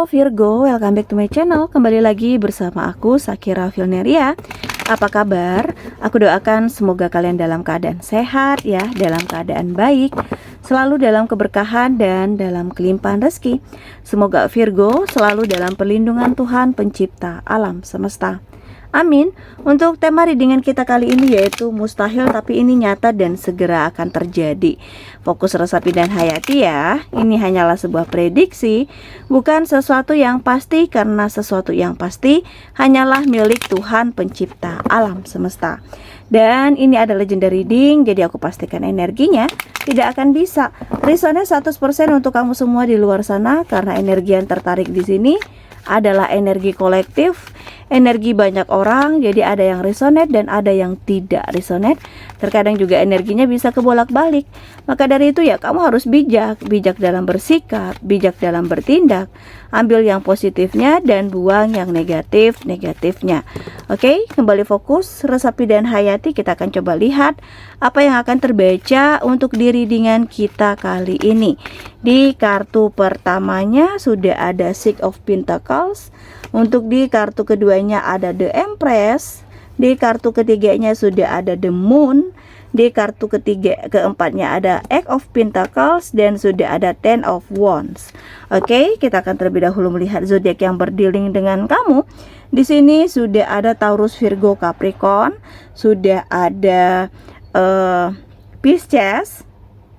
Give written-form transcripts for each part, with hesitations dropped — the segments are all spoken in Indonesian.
Virgo, welcome back to my channel. Kembali lagi bersama aku, Sakira Vilneria. Apa kabar? Aku doakan semoga kalian dalam keadaan sehat ya, dalam keadaan baik, selalu dalam keberkahan dan dalam kelimpahan rezeki. Semoga Virgo selalu dalam perlindungan Tuhan pencipta alam semesta. Amin. Untuk tema readingan kita kali ini yaitu mustahil tapi ini nyata dan segera akan terjadi. Fokus resapi dan hayati ya. Ini hanyalah sebuah prediksi, bukan sesuatu yang pasti, karena sesuatu yang pasti hanyalah milik Tuhan pencipta alam semesta. Dan ini adalah legendary reading, jadi aku pastikan energinya tidak akan bisa resonate 100% untuk kamu semua di luar sana, karena energi yang tertarik di sini adalah energi kolektif, energi banyak orang. Jadi ada yang resonate dan ada yang tidak resonate. Terkadang juga energinya bisa kebolak-balik. Maka dari itu ya kamu harus bijak dalam bersikap, bijak dalam bertindak. Ambil yang positifnya dan buang yang negatifnya. Oke, kembali fokus resapi dan hayati. Kita akan coba lihat apa yang akan terbaca untuk di readingan kita kali ini. Di kartu pertamanya sudah ada Six of Pentacles. Untuk di kartu keduanya ada The Empress. Di kartu ketiganya sudah ada The Moon. Di kartu keempatnya ada Eight of Pentacles dan sudah ada Ten of Wands. Oke, kita akan terlebih dahulu melihat zodiak yang berdealing dengan kamu. Di sini sudah ada Taurus, Virgo, Capricorn, sudah ada Pisces,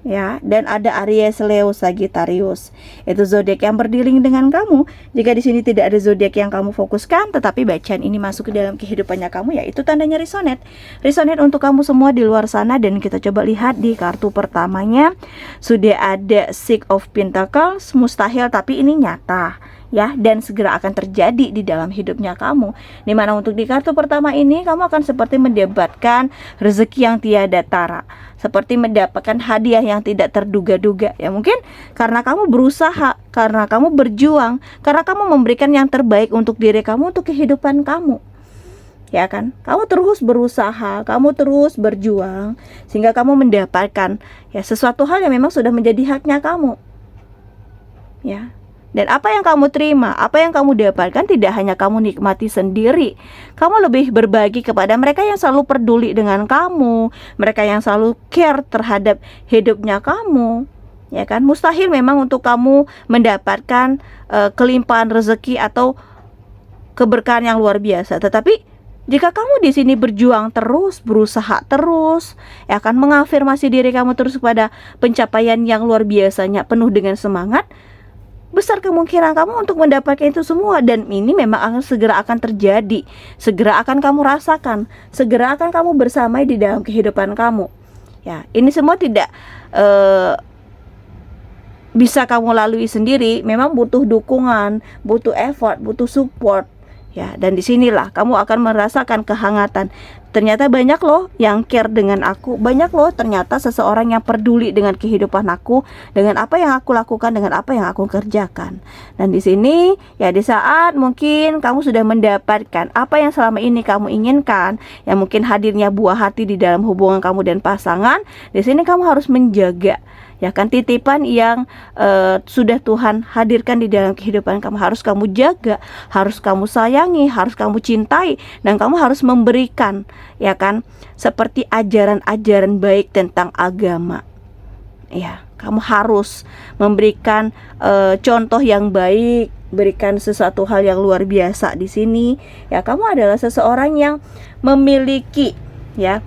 ya, dan ada Aries, Leo, Sagittarius. Itu zodiak yang berdealing dengan kamu. Jika di sini tidak ada zodiak yang kamu fokuskan, tetapi bacaan ini masuk ke dalam kehidupannya kamu, ya itu tandanya resonate. Resonate untuk kamu semua di luar sana. Dan kita coba lihat di kartu pertamanya sudah ada Six of Pentacles, mustahil tapi ini nyata ya, dan segera akan terjadi di dalam hidupnya kamu. Dimana untuk di kartu pertama ini kamu akan seperti mendapatkan rezeki yang tiada tara, seperti mendapatkan hadiah yang tidak terduga-duga ya. Mungkin karena kamu berusaha, karena kamu berjuang, karena kamu memberikan yang terbaik untuk diri kamu, untuk kehidupan kamu, ya kan? Kamu terus berusaha, kamu terus berjuang, sehingga kamu mendapatkan ya sesuatu hal yang memang sudah menjadi haknya kamu, ya. Dan apa yang kamu terima, apa yang kamu dapatkan tidak hanya kamu nikmati sendiri. Kamu lebih berbagi kepada mereka yang selalu peduli dengan kamu, mereka yang selalu care terhadap hidupnya kamu, ya kan? Mustahil memang untuk kamu mendapatkan kelimpahan rezeki atau keberkahan yang luar biasa. Tetapi jika kamu di sini berjuang terus, berusaha terus, ya kan, mengafirmasi diri kamu terus kepada pencapaian yang luar biasanya, penuh dengan semangat, besar kemungkinan kamu untuk mendapatkan itu semua. Dan ini memang segera akan terjadi, segera akan kamu rasakan, segera akan kamu bersamai di dalam kehidupan kamu. Ya, ini semua tidak bisa kamu lalui sendiri. Memang butuh dukungan, butuh effort, butuh support. Ya, dan disinilah kamu akan merasakan kehangatan. Ternyata banyak loh yang care dengan aku, banyak loh ternyata seseorang yang peduli dengan kehidupan aku, dengan apa yang aku lakukan, dengan apa yang aku kerjakan. Dan di sini ya, di saat mungkin kamu sudah mendapatkan apa yang selama ini kamu inginkan, ya mungkin hadirnya buah hati di dalam hubungan kamu dan pasangan, di sini kamu harus menjaga, ya kan, titipan yang sudah Tuhan hadirkan di dalam kehidupan kamu. Harus kamu jaga, harus kamu sayangi, harus kamu cintai, dan kamu harus memberikan, ya kan, seperti ajaran-ajaran baik tentang agama. Ya, kamu harus memberikan contoh yang baik, berikan sesuatu hal yang luar biasa di sini. Ya, kamu adalah seseorang yang memiliki ya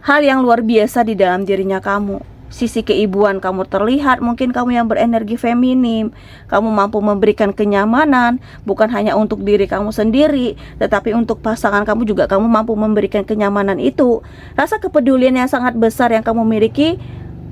hal yang luar biasa di dalam dirinya kamu. Sisi keibuan kamu terlihat. Mungkin kamu yang berenergi feminim, kamu mampu memberikan kenyamanan, bukan hanya untuk diri kamu sendiri, tetapi untuk pasangan kamu juga kamu mampu memberikan kenyamanan itu. Rasa kepedulian yang sangat besar yang kamu miliki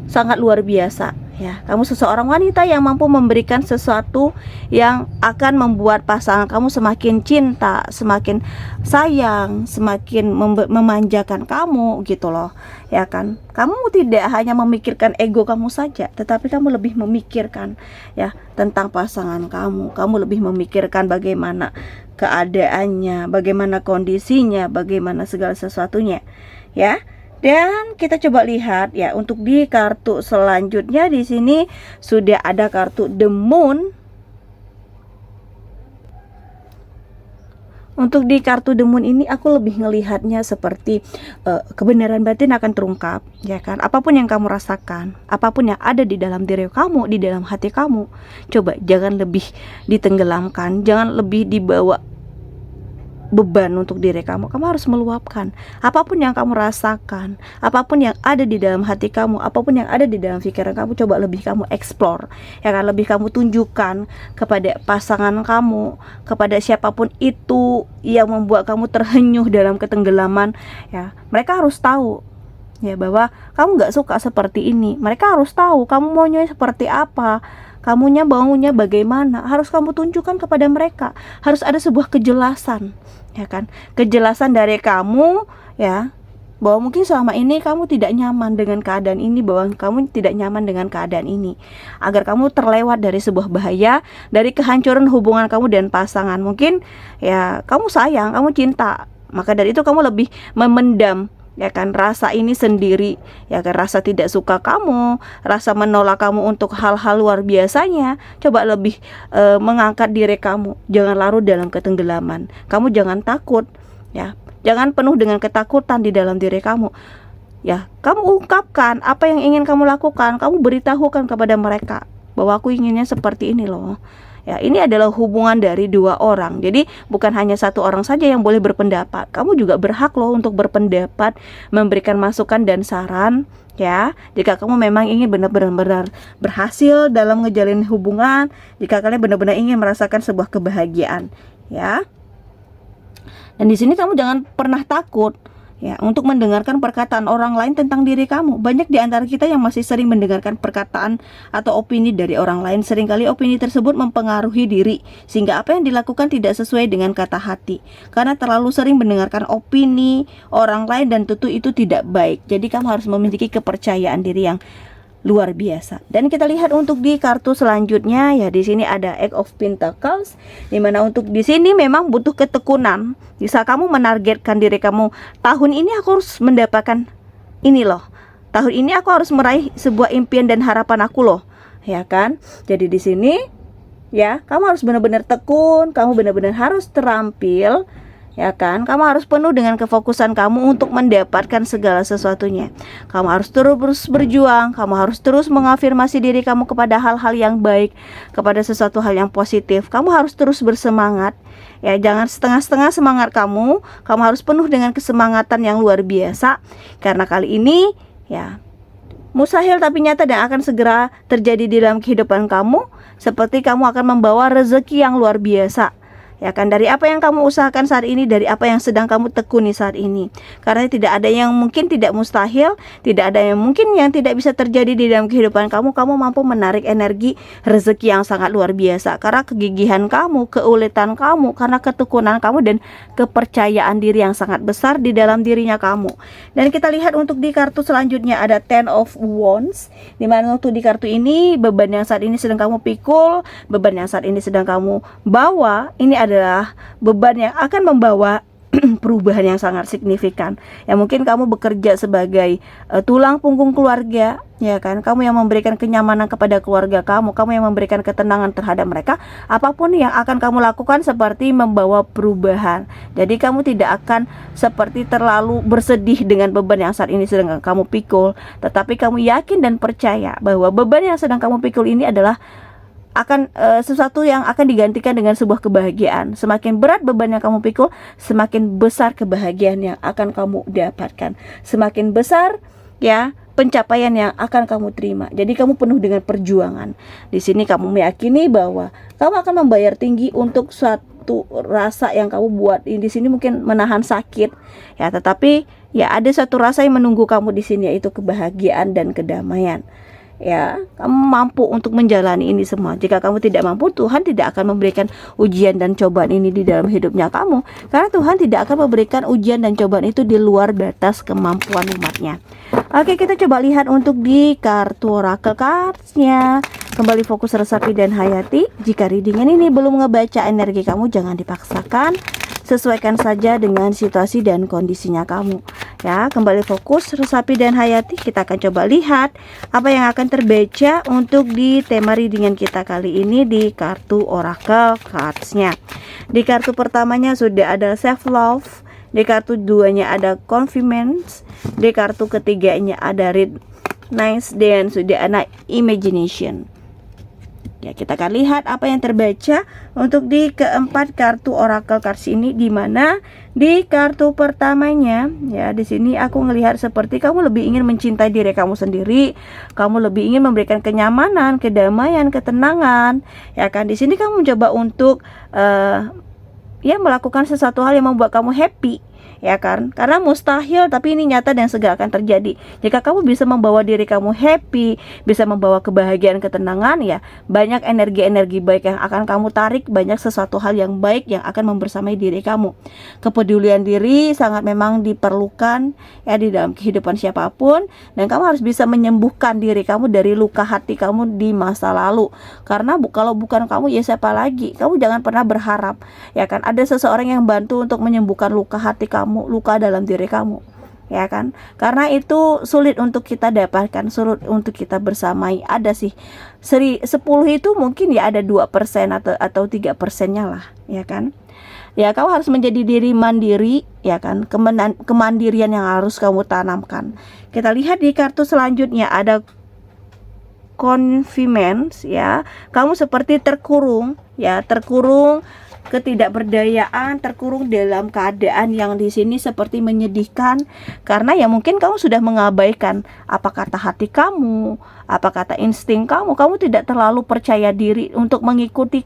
sangat luar biasa. Ya, kamu seseorang wanita yang mampu memberikan sesuatu yang akan membuat pasangan kamu semakin cinta, semakin sayang, semakin memanjakan kamu gitu loh, ya kan? Kamu tidak hanya memikirkan ego kamu saja, tetapi kamu lebih memikirkan ya tentang pasangan kamu. Kamu lebih memikirkan bagaimana keadaannya, bagaimana kondisinya, bagaimana segala sesuatunya, ya. Dan kita coba lihat ya, untuk di kartu selanjutnya di sini sudah ada kartu The Moon. Untuk di kartu The Moon ini aku lebih ngelihatnya seperti kebenaran batin akan terungkap, ya kan? Apapun yang kamu rasakan, apapun yang ada di dalam diri kamu, di dalam hati kamu, coba jangan lebih ditenggelamkan, jangan lebih dibawa beban untuk diri kamu. Kamu harus meluapkan apapun yang kamu rasakan, apapun yang ada di dalam hati kamu, apapun yang ada di dalam pikiran kamu, coba lebih kamu explore, ya kan, lebih kamu tunjukkan kepada pasangan kamu, kepada siapapun itu yang membuat kamu terhenyuh dalam ketenggelaman, ya. Mereka harus tahu, ya, bahwa kamu gak suka seperti ini. Mereka harus tahu kamu maunya seperti apa, kamunya maunya bagaimana. Harus kamu tunjukkan kepada mereka. Harus ada sebuah kejelasan, ya kan, kejelasan dari kamu, ya, bahwa mungkin selama ini kamu tidak nyaman dengan keadaan ini, bahwa kamu tidak nyaman dengan keadaan ini, agar kamu terlewat dari sebuah bahaya, dari kehancuran hubungan kamu dan pasangan. Mungkin, ya, kamu sayang, kamu cinta, maka dari itu kamu lebih memendam, ya kan, rasa ini sendiri, ya kan, rasa tidak suka kamu, rasa menolak kamu untuk hal-hal luar biasanya. Coba lebih mengangkat diri kamu, jangan larut dalam ketenggelaman. Kamu jangan takut, ya, jangan penuh dengan ketakutan di dalam diri kamu, ya. Kamu ungkapkan apa yang ingin kamu lakukan, kamu beritahukan kepada mereka bahwa aku inginnya seperti ini loh. Ya, ini adalah hubungan dari dua orang. Jadi bukan hanya satu orang saja yang boleh berpendapat. Kamu juga berhak loh untuk berpendapat, memberikan masukan dan saran, ya. Jika kamu memang ingin benar-benar berhasil dalam ngejalin hubungan, jika kalian benar-benar ingin merasakan sebuah kebahagiaan, ya. Dan di sini kamu jangan pernah takut, ya, untuk mendengarkan perkataan orang lain tentang diri kamu. Banyak di antara kita yang masih sering mendengarkan perkataan atau opini dari orang lain. Seringkali opini tersebut mempengaruhi diri, sehingga apa yang dilakukan tidak sesuai dengan kata hati. Karena terlalu sering mendengarkan opini orang lain, dan tentu itu tidak baik. Jadi kamu harus memiliki kepercayaan diri yang luar biasa. Dan kita lihat untuk di kartu selanjutnya, ya, di sini ada Eight of Pentacles, dimana untuk di sini memang butuh ketekunan. Bisa kamu menargetkan diri kamu, tahun ini aku harus mendapatkan ini loh, tahun ini aku harus meraih sebuah impian dan harapan aku loh, ya kan. Jadi di sini, ya, kamu harus benar-benar tekun, kamu benar-benar harus terampil, ya kan. Kamu harus penuh dengan kefokusan kamu untuk mendapatkan segala sesuatunya. Kamu harus terus berjuang, kamu harus terus mengafirmasi diri kamu kepada hal-hal yang baik, kepada sesuatu hal yang positif. Kamu harus terus bersemangat, ya, jangan setengah-setengah semangat kamu. Kamu harus penuh dengan kesemangatan yang luar biasa, karena kali ini, ya, mustahil tapi nyata dan akan segera terjadi di dalam kehidupan kamu. Seperti kamu akan membawa rezeki yang luar biasa, ya kan, dari apa yang kamu usahakan saat ini, dari apa yang sedang kamu tekuni saat ini. Karena tidak ada yang mungkin tidak mustahil, tidak ada yang mungkin yang tidak bisa terjadi di dalam kehidupan kamu. Kamu mampu menarik energi rezeki yang sangat luar biasa, karena kegigihan kamu, keuletan kamu, karena ketekunan kamu, dan kepercayaan diri yang sangat besar di dalam dirinya kamu. Dan kita lihat untuk di kartu selanjutnya ada Ten of Wands, dimana untuk di kartu ini, beban yang saat ini sedang kamu pikul, beban yang saat ini sedang kamu bawa, ini adalah beban yang akan membawa perubahan yang sangat signifikan. Ya, mungkin kamu bekerja sebagai tulang punggung keluarga, ya kan. Kamu yang memberikan kenyamanan kepada keluarga kamu, kamu yang memberikan ketenangan terhadap mereka. Apapun yang akan kamu lakukan seperti membawa perubahan. Jadi kamu tidak akan seperti terlalu bersedih dengan beban yang saat ini sedang kamu pikul, tetapi kamu yakin dan percaya bahwa beban yang sedang kamu pikul ini adalah akan sesuatu yang akan digantikan dengan sebuah kebahagiaan. Semakin berat beban yang kamu pikul, semakin besar kebahagiaan yang akan kamu dapatkan. Semakin besar, ya, pencapaian yang akan kamu terima. Jadi kamu penuh dengan perjuangan. Di sini kamu meyakini bahwa kamu akan membayar tinggi untuk suatu rasa yang kamu buat. Di sini mungkin menahan sakit, ya, tetapi ya ada satu rasa yang menunggu kamu di sini, yaitu kebahagiaan dan kedamaian. Ya, kamu mampu untuk menjalani ini semua. Jika kamu tidak mampu, Tuhan tidak akan memberikan ujian dan cobaan ini di dalam hidupnya kamu. Karena Tuhan tidak akan memberikan ujian dan cobaan itu di luar batas kemampuan umatnya. Oke, kita coba lihat untuk di kartu Oracle Cards-nya. Kembali fokus, resapi dan hayati. Jika readingan ini belum ngebaca energi kamu, jangan dipaksakan. Sesuaikan saja dengan situasi dan kondisinya kamu. Ya, kembali fokus, resapi dan hayati. Kita akan coba lihat apa yang akan terbaca untuk di tema readingan kita kali ini di kartu Oracle Cards-nya. Di kartu pertamanya sudah ada self love, di kartu duanya ada confidence, di kartu ketiganya ada read nice, dan sudah ada imagination. Ya, kita akan lihat apa yang terbaca untuk di keempat kartu oracle cards ini, di mana di kartu pertamanya ya, di sini aku ngelihat seperti kamu lebih ingin mencintai diri kamu sendiri, kamu lebih ingin memberikan kenyamanan, kedamaian, ketenangan. Ya kan, di sini kamu mencoba untuk ya melakukan sesuatu hal yang membuat kamu happy. Ya kan, karena mustahil tapi ini nyata dan segera akan terjadi. Jika kamu bisa membawa diri kamu happy, bisa membawa kebahagiaan, ketenangan, ya banyak energi-energi baik yang akan kamu tarik, banyak sesuatu hal yang baik yang akan membersamai diri kamu. Kepedulian diri sangat memang diperlukan ya di dalam kehidupan siapapun, dan kamu harus bisa menyembuhkan diri kamu dari luka hati kamu di masa lalu. Karena kalau bukan kamu ya siapa lagi? Kamu jangan pernah berharap ya kan ada seseorang yang bantu untuk menyembuhkan luka hati kamu, luka dalam diri kamu, ya kan? Karena itu sulit untuk kita dapatkan, sulit untuk kita bersamai. Ada sih 10 itu mungkin ya ada 2% atau 3%-nya lah, ya kan? Ya, kamu harus menjadi diri mandiri, ya kan? Kemandirian yang harus kamu tanamkan. Kita lihat di kartu selanjutnya ada confidence, ya. Kamu seperti terkurung, ya, terkurung ketidakberdayaan, terkurung dalam keadaan yang di sini seperti menyedihkan, karena ya mungkin kamu sudah mengabaikan apa kata hati kamu, apa kata insting kamu. Kamu tidak terlalu percaya diri untuk mengikuti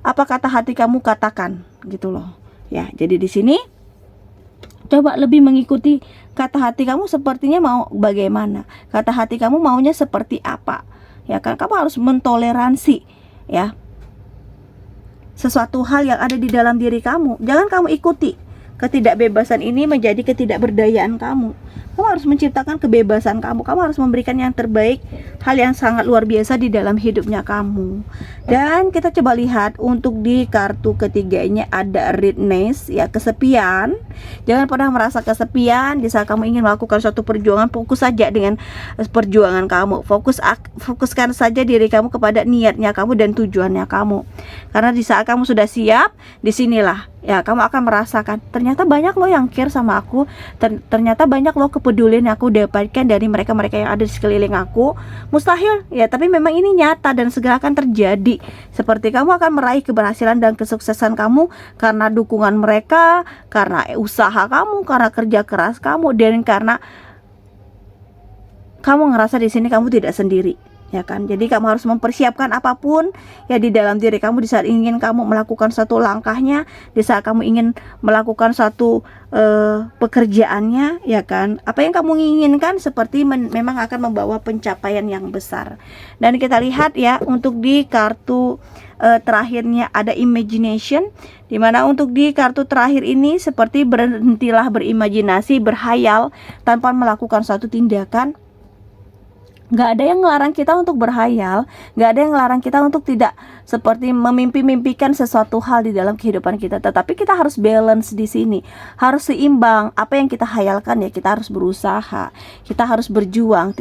apa kata hati kamu katakan, gitu loh. Ya, jadi di sini coba lebih mengikuti kata hati kamu, sepertinya mau bagaimana, kata hati kamu maunya seperti apa, ya kan? Kamu harus mentoleransi ya sesuatu hal yang ada di dalam diri kamu. Jangan kamu ikuti ketidakbebasan ini menjadi ketidakberdayaan kamu. Kamu harus menciptakan kebebasan kamu. Kamu harus memberikan yang terbaik, hal yang sangat luar biasa di dalam hidupnya kamu. Dan kita coba lihat untuk di kartu ketiganya ada readiness, ya, kesepian. Jangan pernah merasa kesepian di saat kamu ingin melakukan suatu perjuangan. Fokus saja dengan perjuangan kamu. Fokuskan saja diri kamu kepada niatnya kamu dan tujuannya kamu. Karena di saat kamu sudah siap, disinilah ya kamu akan merasakan ternyata banyak loh yang care sama aku, ternyata banyak loh kepedulian yang aku dapatkan dari mereka-mereka yang ada di sekeliling aku. Mustahil ya, tapi memang ini nyata dan segera akan terjadi. Seperti kamu akan meraih keberhasilan dan kesuksesan kamu karena dukungan mereka, karena usaha kamu, karena kerja keras kamu, dan karena kamu ngerasa di sini kamu tidak sendiri, ya kan? Jadi kamu harus mempersiapkan apapun ya di dalam diri kamu di saat ingin kamu melakukan satu langkahnya, di saat kamu ingin melakukan satu pekerjaannya, ya kan? Apa yang kamu inginkan seperti memang akan membawa pencapaian yang besar. Dan kita lihat ya untuk di kartu terakhirnya ada imagination, dimana untuk di kartu terakhir ini seperti berhentilah berimajinasi, berhayal tanpa melakukan suatu tindakan. Gak ada yang ngelarang kita untuk berhayal, gak ada yang ngelarang kita untuk tidak seperti memimpi-mimpikan sesuatu hal di dalam kehidupan kita. Tetapi kita harus balance di sini, harus seimbang. Apa yang kita hayalkan ya kita harus berusaha, kita harus berjuang.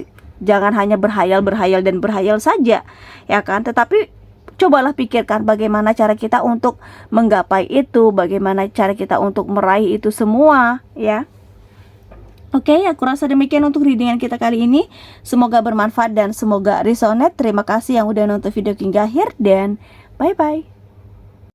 Jangan hanya berhayal saja, ya kan? Tetapi cobalah pikirkan bagaimana cara kita untuk menggapai itu, bagaimana cara kita untuk meraih itu semua, ya. Oke, aku rasa demikian untuk readingan kita kali ini. Semoga bermanfaat dan semoga resonate. Terima kasih yang udah nonton video hingga akhir, dan bye-bye.